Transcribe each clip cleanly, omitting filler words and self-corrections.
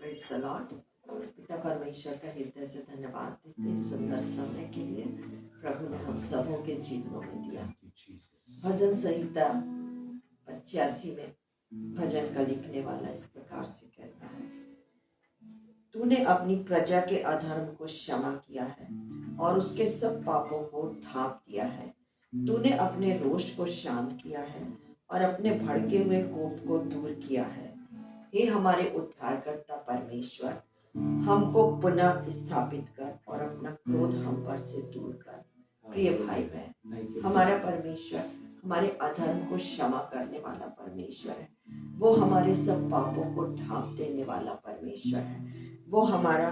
Praise the Lord. पिता परमेश्वर का हृदय से धन्यवाद देते हैं सुंदर समय के लिए प्रभु ने हम सबों के जीवनों में दिया। भजन संहिता 85 में भजन का लिखने वाला इस प्रकार से कहता है, तूने अपनी प्रजा के अधर्म को क्षमा किया है और उसके सब पापों को ढांप दिया है। तूने अपने रोष को शांत किया है और अपने भड़के हुए कोप को दूर किया है। हे हमारे उद्धारकर्ता परमेश्वर, हमको पुनः स्थापित कर और अपना क्रोध हम पर से दूर कर। प्रिय भाई बहन, हमारा परमेश्वर हमारे अधर्म को क्षमा करने वाला परमेश्वर है। वो हमारे सब पापों को ढांप देने वाला परमेश्वर है। वो हमारा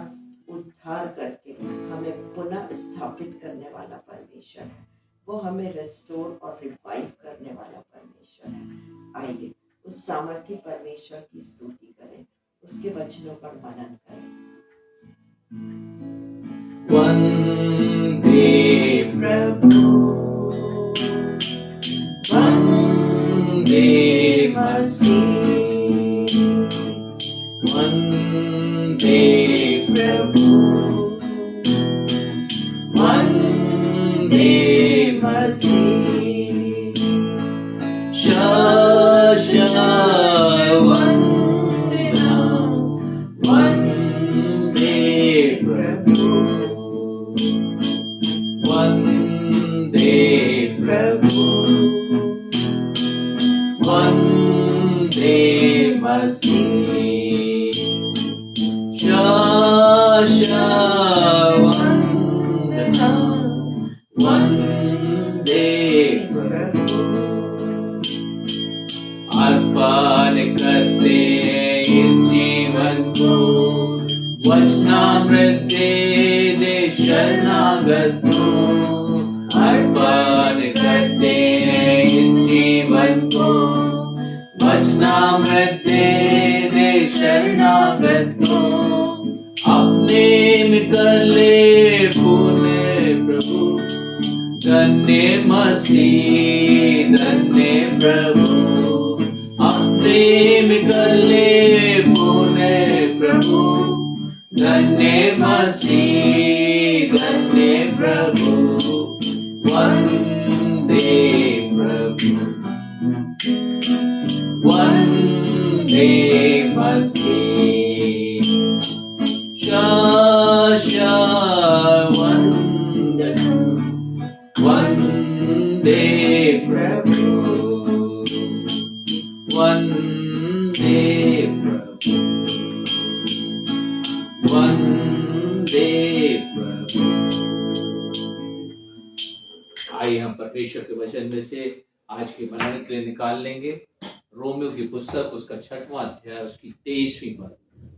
उद्धार करके हमें पुनः स्थापित करने वाला परमेश्वर है। वो हमें रिस्टोर और रिवाइव करने वाला परमेश्वर है। आइए उस सामर्थी परमेश्वर की स्तुति करें, उसके वचनों पर मनन करें। वंदे प्रभु, वंदे मसीह, वंदे प्रभु, वंदे मसीह, वंदना, वंदे प्रभु, वंदे प्रभु, वंदे मसीह, वंदना, वंदे प्रभु। अर्पण करते इस जीवन को वचनामृत दे शरणागत को। अर्पण करते इस जीवन को वचनामृत दे शरणागत को। अपने में कर ले पुण्य प्रभु, धन्य मसीह, धन्य प्रभु। अपने में कर ले पुण्य प्रभु, धन्य मसीह, धन्य प्रभु। वंदे प्रभु, वंदे मसीह, वंदना, वंदे प्रभु, वंदे प्रभु, वंदे प्रभु। आइए हम परमेश्वर के वचन में से आज के मनन के लिए निकाल लेंगे रोमियो की पुस्तक, उसका 6वां अध्याय, उसकी 23वीं पद।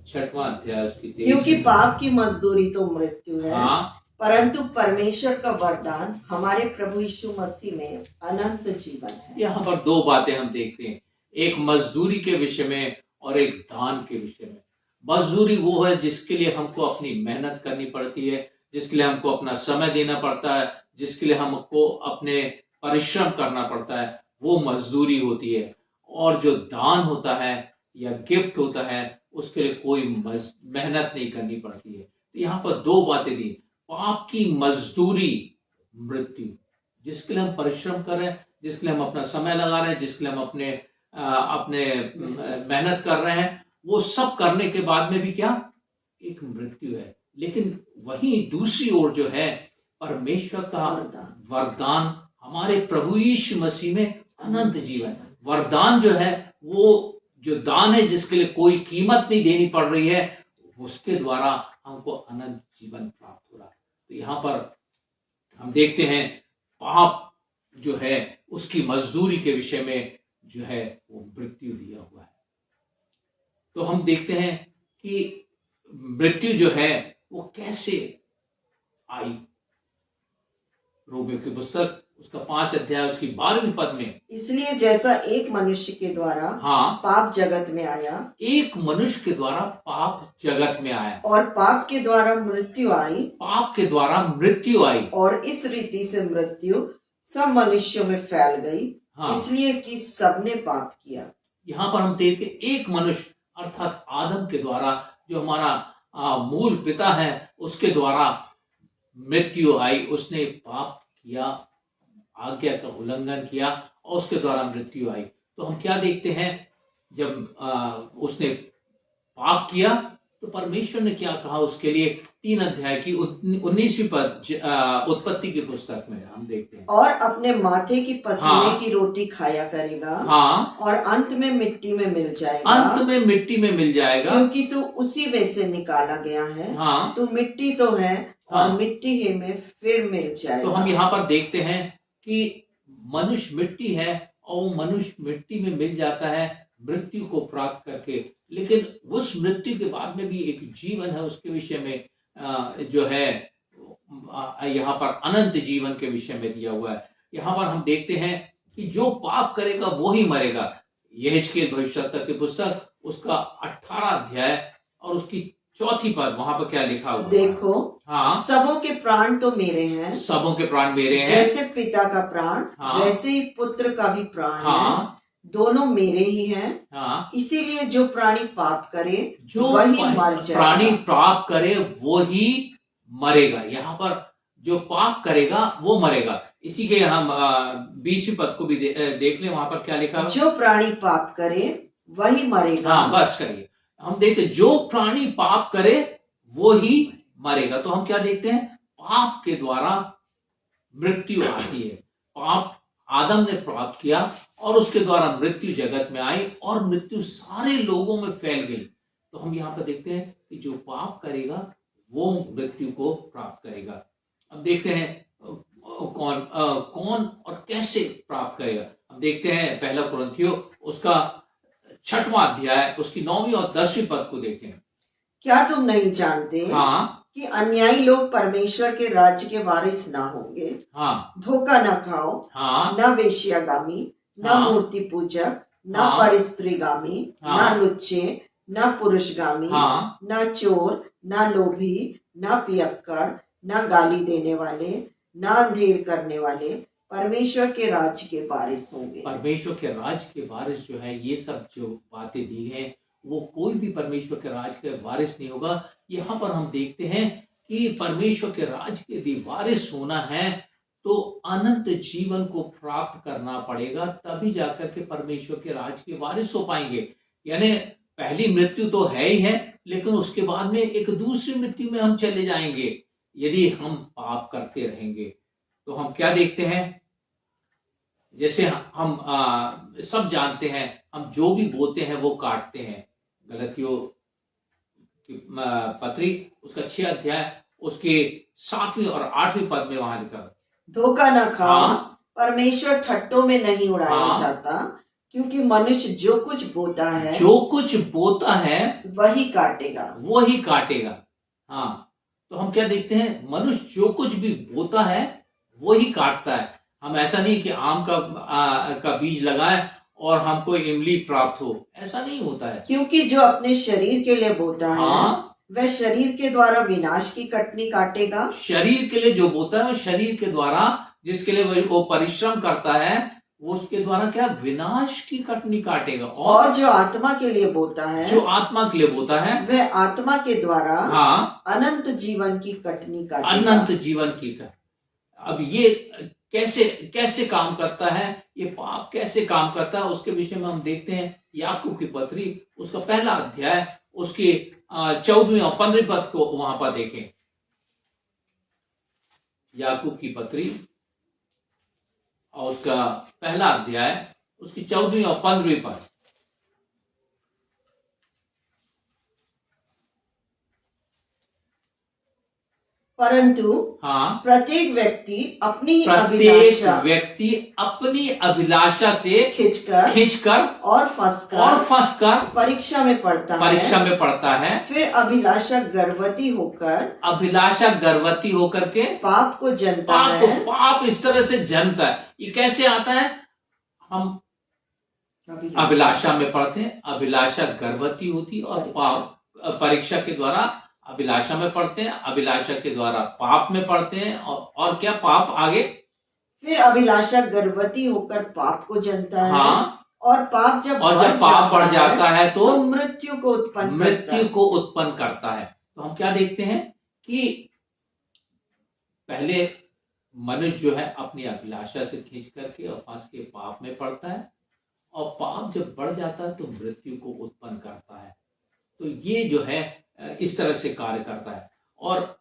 6वां अध्याय, उसकी 23वीं। क्योंकि पाप की मजदूरी तो मृत्यु है, हाँ, परंतु परमेश्वर का वरदान हमारे प्रभु यीशु मसीह में अनंत जीवन है। यहाँ पर दो बातें हम देखते हैं, एक मजदूरी के विषय में और एक दान के विषय में। मजदूरी वो है जिसके लिए हमको अपनी मेहनत करनी पड़ती है, जिसके लिए हमको अपना समय देना पड़ता है, जिसके लिए हमको अपने परिश्रम करना पड़ता है, वो मजदूरी होती है। और जो दान होता है या गिफ्ट होता है, उसके लिए कोई मेहनत नहीं करनी पड़ती है। तो यहाँ पर दो बातें दी, पाप की मजदूरी मृत्यु, जिसके लिए हम परिश्रम कर रहे हैं, जिसके लिए हम अपना समय लगा रहे हैं, जिसके लिए हम अपने मेहनत कर रहे हैं, वो सब करने के बाद में भी क्या, एक मृत्यु है। लेकिन वहीं दूसरी ओर जो है परमेश्वर का वरदान हमारे प्रभु यीशु मसीह में अनंत जीवन। वरदान जो है वो जो दान है, जिसके लिए कोई कीमत नहीं देनी पड़ रही है, उसके द्वारा हमको अनंत जीवन प्राप्त हो रहा है। तो यहाँ पर हम देखते हैं पाप जो है उसकी मजदूरी के विषय में जो है वो मृत्यु दिया हुआ है। तो हम देखते हैं कि मृत्यु जो है वो कैसे आई। रोमियो की पुस्तक, उसका 5 अध्याय, उसकी 12वीं पद में, इसलिए जैसा एक मनुष्य के द्वारा पाप जगत में आया, एक मनुष्य के द्वारा पाप जगत में आया, और पाप के द्वारा मृत्यु आई, पाप के द्वारा मृत्यु आई, और इस रीति से मृत्यु सब मनुष्यों में फैल गई, इसलिए कि सबने पाप किया। यहाँ पर हम देखते एक मनुष्य अर्थात आदम के द्वारा, जो हमारा मूल पिता है, उसके द्वारा मृत्यु आई। उसने पाप किया, आज्ञा का उल्लंघन किया और उसके द्वारा मृत्यु आई। तो हम क्या देखते हैं, जब उसने पाप किया तो परमेश्वर ने क्या कहा उसके लिए। 3 अध्याय की 19वीं पद उत्पत्ति की पुस्तक में हम देखते हैं, और अपने माथे की पसीने हाँ, की रोटी खाया करेगा, हाँ, और अंत में मिट्टी में मिल जाएगा, अंत में मिट्टी में मिल जाएगा, क्योंकि तू उसी में से निकाला गया है। हाँ, तू मिट्टी तो है और हाँ। मिट्टी ही में फिर मिल तो जाएगा। हम यहाँ पर देखते हैं कि मनुष्य मिट्टी है और वो मनुष्य मिट्टी में मिल जाता है मृत्यु को प्राप्त करके। लेकिन उस मृत्यु के बाद में भी एक जीवन है, उसके विषय में जो है यहाँ पर अनंत जीवन के विषय में दिया हुआ है। यहाँ पर हम देखते हैं कि जो पाप करेगा वो ही मरेगा। यहेजकेल भविष्यवक्ता की पुस्तक उसका 18 अध्याय और उसकी 4 पद, वहां पर क्या लिखा हुआ है? देखो, हाँ, सबों के प्राण तो मेरे हैं, सबों के प्राण मेरे हैं, जैसे पिता का प्राण हाँ, वैसे ही पुत्र का भी प्राण है, हाँ, दोनों मेरे ही हैं। हाँ, इसीलिए जो प्राणी पाप करे जो वही मर जाएगा। प्राणी पाप करे वो ही मरेगा। यहाँ पर जो पाप करेगा वो मरेगा। इसी के हम 20वीं पद को भी देख लें, वहां पर क्या लिखा है? जो प्राणी पाप करे वही मरेगा। हाँ, बस करिए। हम देखते जो प्राणी पाप करे वो ही मरेगा। तो हम क्या देखते हैं, पाप के द्वारा मृत्यु आती है। पाप आदम ने प्राप्त किया और उसके द्वारा मृत्यु जगत में आई और मृत्यु सारे लोगों में फैल गई। तो हम यहाँ पर देखते हैं कि जो पाप करेगा वो मृत्यु को प्राप्त करेगा। अब देखते हैं कौन और कैसे प्राप्त करेगा। हम देखते हैं 1 कुरिन्थियों उसका 6वां अध्याय उसकी 9वीं और 10वीं पद को देखें। क्या तुम नहीं जानते, हाँ, कि अन्यायी लोग परमेश्वर के राज्य के वारिस ना होंगे। हाँ, धोखा न खाओ, हाँ, न वेश्यागामी, न हाँ, मूर्ति पूजक, न हाँ, परस्त्रीगामी, हाँ, न लुच्चे, न पुरुषगामी, हाँ, न चोर, न लोभी, न पियक्कड़, न गाली देने वाले, न अंधेर करने वाले परमेश्वर के राज्य के वारिस होंगे। परमेश्वर के राज्य के वारिस जो है, ये सब जो बातें दी हैं, वो कोई भी परमेश्वर के राज्य के वारिस नहीं होगा। यहाँ पर हम देखते हैं कि परमेश्वर के राज्य के यदि वारिस होना है तो अनंत जीवन को प्राप्त करना पड़ेगा, तभी जाकर के परमेश्वर के राज्य के वारिस हो पाएंगे। यानी पहली मृत्यु तो है ही है, लेकिन उसके बाद में एक दूसरी मृत्यु में हम चले जाएंगे यदि हम पाप करते रहेंगे। तो हम क्या देखते हैं, जैसे हम सब जानते हैं, हम जो भी बोते हैं वो काटते हैं। गलतियों की पत्री उसका 6 अध्याय उसके 7वीं और 8वीं पद में वहां लिखा, धोखा न खाओ, हाँ, परमेश्वर ठट्टों में नहीं उड़ाया हाँ, जाता, क्योंकि मनुष्य जो कुछ बोता है जो कुछ बोता है वही काटेगा। वो ही काटेगा। हाँ, तो हम क्या देखते हैं, मनुष्य जो कुछ भी बोता है वो ही काटता है। हम ऐसा नहीं कि आम का बीज लगाए और हमको इमली प्राप्त हो, ऐसा नहीं होता है। क्योंकि जो अपने शरीर के लिए बोता है, हाँ, वह शरीर के द्वारा विनाश की कटनी काटेगा। शरीर के लिए जो बोता है वो शरीर के द्वारा, जिसके लिए वो परिश्रम करता है, वो उसके द्वारा क्या, विनाश की कटनी काटेगा। और जो आत्मा के लिए बोता है, जो आत्मा के लिए बोता है, वह आत्मा के द्वारा हाँ, अनंत जीवन की कटनी काटेगा। अनंत जीवन की। अब ये कैसे कैसे काम करता है, ये पाप कैसे काम करता है, उसके विषय में हम देखते हैं याकूब की पत्री उसका 1 अध्याय उसके 14वीं और 15वीं पद को वहां पर देखें। याकूब की पत्री और उसका 1 अध्याय उसकी 14वीं और 15वीं पद। परंतु हाँ, प्रत्येक व्यक्ति अपनी अभिलाषा से खींचकर और फंसकर परीक्षा में पड़ता है। फिर अभिलाषा गर्भवती होकर के पाप को जन्मता है। पाप इस तरह से जन्मता है। ये कैसे आता है, हम अभिलाषा में पढ़ते हैं, अभिलाषा गर्भवती होती और पाप परीक्षा के द्वारा अभिलाषा में पढ़ते हैं, अभिलाषा के द्वारा पाप में पढ़ते हैं, और क्या, पाप आगे फिर अभिलाषा गर्भवती होकर पाप को जन्मता है। हाँ, और पाप जब बढ़ जाता है तो मृत्यु को उत्पन्न करता है। तो हम क्या देखते हैं कि पहले मनुष्य जो है अपनी अभिलाषा से खींच करके और फंस के पाप में पड़ता है, और पाप जब बढ़ जाता है तो मृत्यु को उत्पन्न करता है। तो ये जो है इस तरह से कार्य करता है। और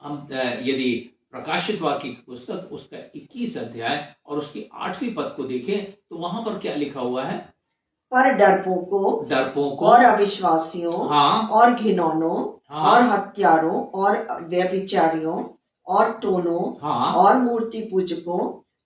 हम यदि प्रकाशित वाक्य की पुस्तक उसका 21 अध्याय और उसकी 8वीं पद को देखें तो वहां पर क्या लिखा हुआ है? पर डरपोकों और अविश्वासियों, हाँ, और घिनौनों, हाँ, और हत्यारों और व्यभिचारियों और टोनों, हाँ, और मूर्ति पूजकों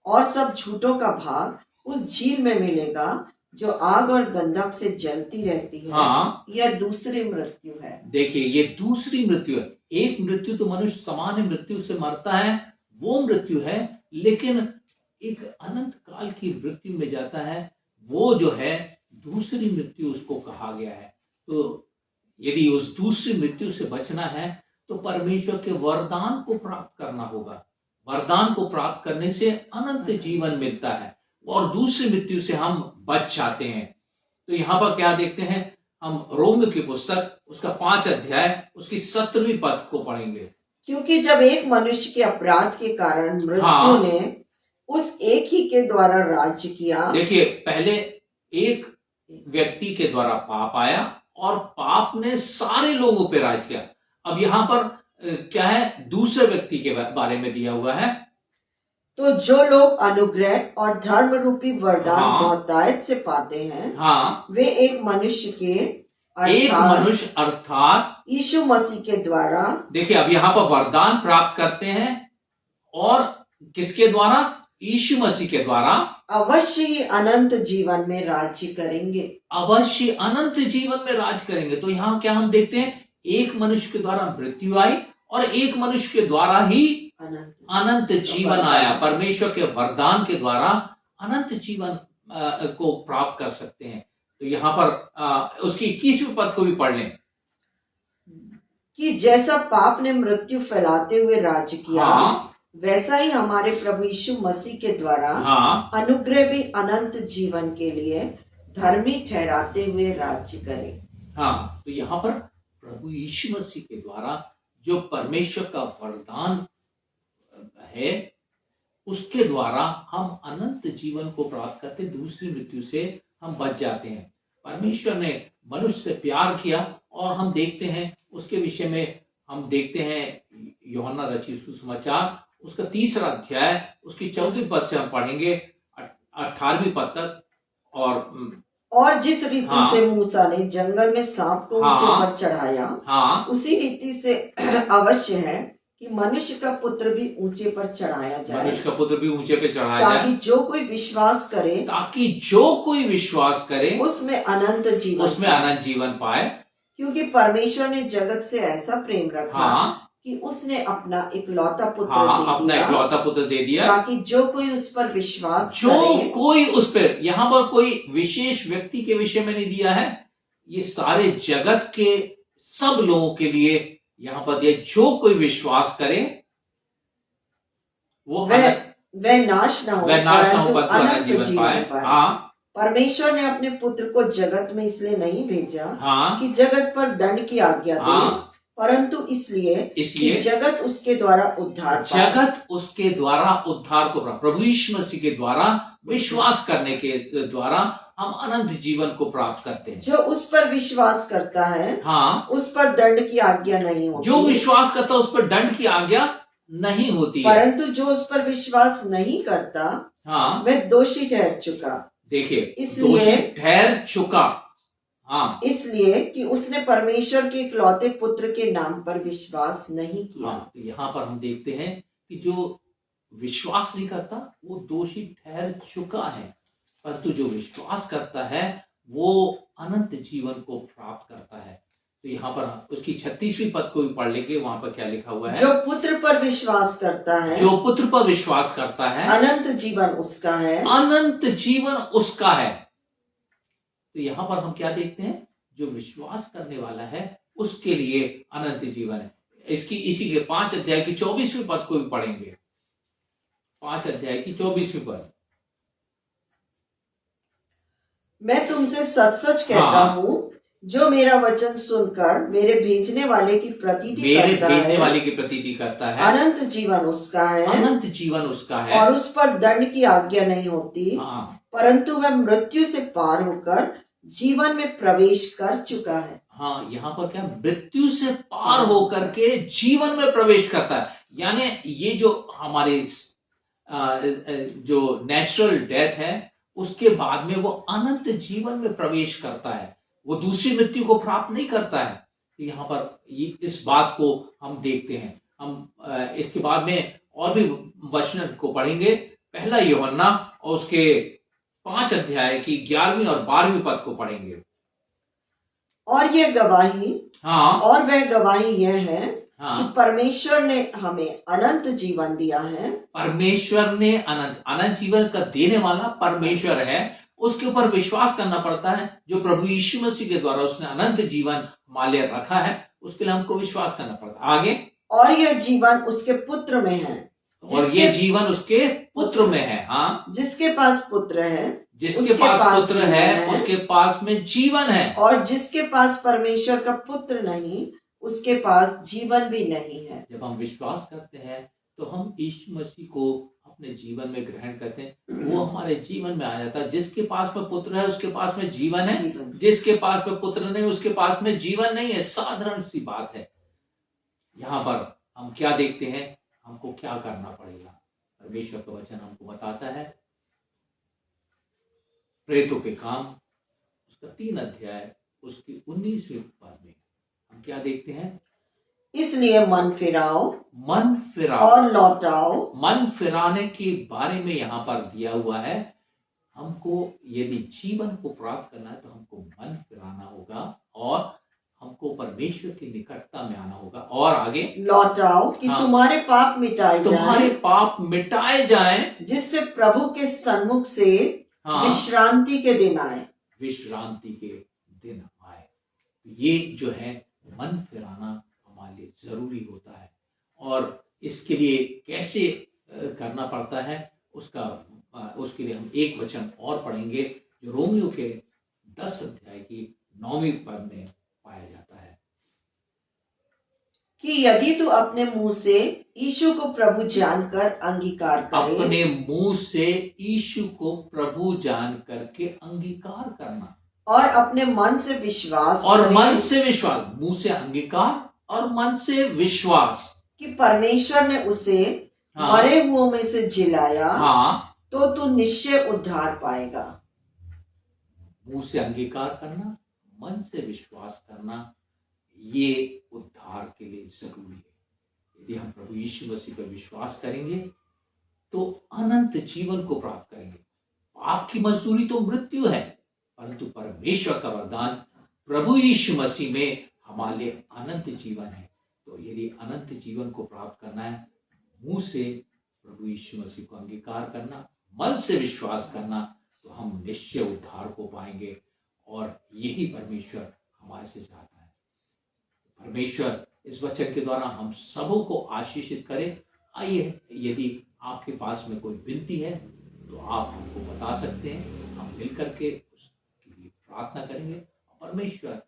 और सब झूठों का भाग उस झील में मिलेगा जो आग और गंधक से जलती रहती है। हाँ, यह दूसरी मृत्यु है। देखिए, ये दूसरी मृत्यु है। एक मृत्यु तो मनुष्य सामान्य मृत्यु से मरता है, वो मृत्यु है, लेकिन एक अनंत काल की मृत्यु में जाता है, वो जो है दूसरी मृत्यु उसको कहा गया है। तो यदि उस दूसरी मृत्यु से बचना है तो परमेश्वर के वरदान को प्राप्त करना होगा। वरदान को प्राप्त करने से अनंत जीवन मिलता है और दूसरी मृत्यु से हम बच जाते हैं। तो यहाँ पर क्या देखते हैं हम? रोम की पुस्तक उसका 5 अध्याय उसकी 17वीं पद को पढ़ेंगे। क्योंकि जब एक मनुष्य के अपराध के कारण मृत्यु ने उस एक ही के द्वारा राज्य किया। देखिए, पहले एक व्यक्ति के द्वारा पाप आया और पाप ने सारे लोगों पे राज किया। अब यहाँ पर क्या है? दूसरे व्यक्ति के बारे में दिया हुआ है। तो जो लोग अनुग्रह और धर्म रूपी वरदान, हाँ, बहुतायत से पाते हैं, हाँ, वे एक मनुष्य अर्थात यीशु मसीह के द्वारा, देखिए अब यहाँ पर वरदान प्राप्त करते हैं और किसके द्वारा? यीशु मसीह के द्वारा अवश्य ही अनंत जीवन में राज्य करेंगे। अवश्य अनंत जीवन में राज करेंगे। तो यहाँ क्या हम देखते हैं? एक मनुष्य के द्वारा मृत्यु आई और एक मनुष्य के द्वारा ही अनंत जीवन आया। परमेश्वर के वरदान के द्वारा अनंत जीवन को प्राप्त कर सकते हैं। तो यहाँ पर उसकी 21वीं पद को भी पढ़ लें कि जैसा पाप ने मृत्यु फैलाते हुए राज्य किया, हाँ, वैसा ही हमारे प्रभु यीशु मसीह के द्वारा, हाँ, अनुग्रह भी अनंत जीवन के लिए धर्मी ठहराते हुए राज्य करे। हाँ, तो यहाँ पर प्रभु यीशु मसीह के द्वारा जो परमेश्वर का वरदान है उसके द्वारा हम अनंत जीवन को प्राप्त करते, दूसरी मृत्यु से हम बच जाते हैं। परमेश्वर ने मनुष्य से प्यार किया और हम देखते हैं उसके विषय में, हम देखते हैं यूहन्ना रचित सुसमाचार उसका 3रा अध्याय उसकी 14वीं पद से हम पढ़ेंगे 18वीं पद तक। और जिस रीति, हाँ, से मूसा ने जंगल में सांप को ऊंचे, हाँ, पर चढ़ाया, हाँ, उसी रीति से अवश्य है कि मनुष्य का पुत्र भी ऊंचे पर चढ़ाया जाए। मनुष्य का पुत्र भी ऊंचे पे चढ़ाया जाए ताकि जो कोई विश्वास करे उसमें अनंत जीवन पाए। क्योंकि परमेश्वर ने जगत से ऐसा प्रेम रखा, हाँ, कि उसने अपना इकलौता पुत्र दे दिया ताकि जो कोई उस पर विश्वास करे, यहाँ पर कोई विशेष व्यक्ति के विषय में नहीं दिया है, ये सारे जगत के सब लोगों के लिए यहाँ पर दिया, जो कोई विश्वास करे वो वह नाश न हो अनंत जीवन पाए। हाँ, परमेश्वर ने अपने पुत्र को जगत में इसलिए नहीं भेजा, हाँ, कि जगत पर दंड की आज्ञा दे, हाँ, परंतु इसलिए कि जगत उसके द्वारा उद्धार को प्रभु यीशु मसीह के द्वारा विश्वास करने के द्वारा हम अनंत जीवन को प्राप्त करते हैं। जो उस पर विश्वास करता है, हाँ, उस पर दंड की आज्ञा नहीं होती। जो विश्वास करता है उस पर दंड की आज्ञा नहीं होती, परंतु जो उस पर विश्वास नहीं करता, हाँ, वह दोषी ठहर चुका। देखिए, इसलिए ठहर चुका, हाँ, इसलिए कि उसने परमेश्वर के इकलौते पुत्र के नाम पर विश्वास नहीं किया। हाँ, तो यहाँ पर हम देखते हैं कि जो विश्वास नहीं करता वो दोषी ठहर चुका है, परंतु जो विश्वास करता है वो अनंत जीवन को प्राप्त करता है। तो यहाँ पर उसकी 36वीं पद को भी पढ़ लेंगे, वहां पर क्या लिखा हुआ है? जो पुत्र पर विश्वास करता है अनंत जीवन उसका है। तो यहाँ पर हम क्या देखते हैं? जो विश्वास करने वाला है उसके लिए अनंत जीवन है। इसी के 5 अध्याय की 24वीं पद को भी पढ़ेंगे। 5 अध्याय की 24वीं पद। मैं तुमसे सच सच कहता हाँ। हूँ, जो मेरा वचन सुनकर मेरे भेजने वाले की प्रतीति मेरे करता भेजने है, वाले की प्रतीति करता है, अनंत जीवन उसका है, अनंत जीवन उसका है। और उस पर दंड की आज्ञा नहीं होती, हाँ परंतु वह मृत्यु से पार होकर जीवन में प्रवेश कर चुका है। हाँ, यहाँ पर क्या, मृत्यु से पार होकर के जीवन में प्रवेश करता है। यानी ये जो हमारे जो नेचुरल डेथ है, उसके बाद में वो अनंत जीवन में प्रवेश करता है, वो दूसरी मृत्यु को प्राप्त नहीं करता है। तो यहाँ पर ये इस बात को हम देखते हैं। हम इसके बाद में और भी वचन को पढ़ेंगे। पहला यूहन्ना और उसके 5 अध्याय की 11वीं और 12वीं पद को पढ़ेंगे। और यह गवाही, हाँ, और वह गवाही यह है हाँ, कि परमेश्वर ने हमें अनंत जीवन दिया है। परमेश्वर ने अनंत जीवन का देने वाला परमेश्वर है, उसके ऊपर विश्वास करना पड़ता है। जो प्रभु यीशु मसीह के द्वारा उसने अनंत जीवन हमारे लिए रखा है, उसके लिए हमको विश्वास करना पड़ता है। आगे, और यह जीवन उसके पुत्र में है, और ये जीवन उसके पुत्र में है। हाँ, जिसके पास पुत्र है, जिसके उसके पास पास पुत्र जीवन है, है। उसके पास में जीवन है। और जिसके पास परमेश्वर का पुत्र नहीं, उसके पास जीवन भी नहीं है। जब हम विश्वास करते हैं तो हम यीशु मसीह को अपने जीवन में ग्रहण करते हैं, वो हमारे जीवन में आ जाता है। जिसके पास में पुत्र है, उसके पास में जीवन है। जिसके पास में पुत्र नहीं, उसके पास में जीवन नहीं है। साधारण सी बात है। यहाँ पर हम क्या देखते हैं, हमको क्या करना पड़ेगा। परमेश्वर का वचन हमको बताता है, प्रेरितों के काम उसका 3 अध्याय उसकी 19वीं पद में हम क्या देखते हैं, इसलिए मन फिराओ और लौटाओ। मन फिराने के बारे में यहाँ पर दिया हुआ है। हमको यदि जीवन को प्राप्त करना है तो हमको मन फिराना होगा और हमको परमेश्वर की निकटता में आना होगा। और आगे, लौटाओ कि हाँ, तुम्हारे पाप मिटाए तुम्हारे पाप मिटाए जाएं, जिससे प्रभु के सन्मुख से हाँ, विश्रांति के दिन आए। विश्रांति के दिन आए। ये जो है मन फिराना हमारे लिए जरूरी होता है। और इसके लिए कैसे करना पड़ता है, उसके लिए हम एक वचन और पढ़ेंगे जो रोमियो के 10 अध्याय की 9वीं पद में पाया जाता है कि यदि तू अपने मुंह से यीशु को प्रभु जानकर अंगीकार करे, अपने मुंह से यीशु को प्रभु जान करके अंगीकार करना, और अपने मन से विश्वास और करे, मन से विश्वास, मुंह से अंगीकार और मन से विश्वास कि परमेश्वर ने उसे हाँ, मरे हुओं में से जिलाया, हाँ, तो तू निश्चय उद्धार पाएगा। मुंह से अंगीकार करना, मन से विश्वास करना, ये उद्धार के लिए जरूरी है। यदि हम प्रभु यीशु मसीह पर विश्वास करेंगे तो अनंत जीवन को प्राप्त करेंगे। पाप की मजदूरी तो मृत्यु है, परंतु परमेश्वर का वरदान प्रभु यीशु मसीह में हमारे लिए अनंत जीवन है। तो यदि अनंत जीवन को प्राप्त करना है, मुंह से प्रभु यीशु मसीह को अंगीकार करना, मन से विश्वास करना, तो हम निश्चय उद्धार को पाएंगे। और यही परमेश्वर हमारे से चाहता है। परमेश्वर इस वचन के द्वारा हम सबों को आशीषित करे। आइए, यदि आपके पास में कोई विनती है तो आप हमको बता सकते हैं, हम मिल करके उसके लिए प्रार्थना करेंगे और परमेश्वर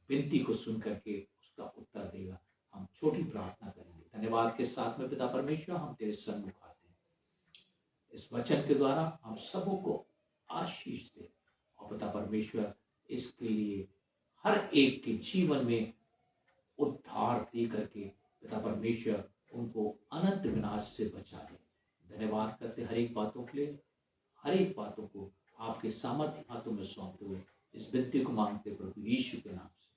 विनती को सुन करके उसका उत्तर देगा। हम छोटी प्रार्थना करेंगे। धन्यवाद के साथ में पिता परमेश्वर, हम तेरे सन्मुख आते हैं, इस वचन के द्वारा हम सबों को आशीष दे। और पिता परमेश्वर, इसके लिए हर एक के जीवन में उद्धार दे करके पिता परमेश्वर उनको अनंत विनाश से बचा ले। धन्यवाद करते हर एक बातों के लिए, हर एक बातों को आपके सामर्थ्य हाथों में सौंपते हुए इस विनती को मांगते प्रभु यीशु के नाम से।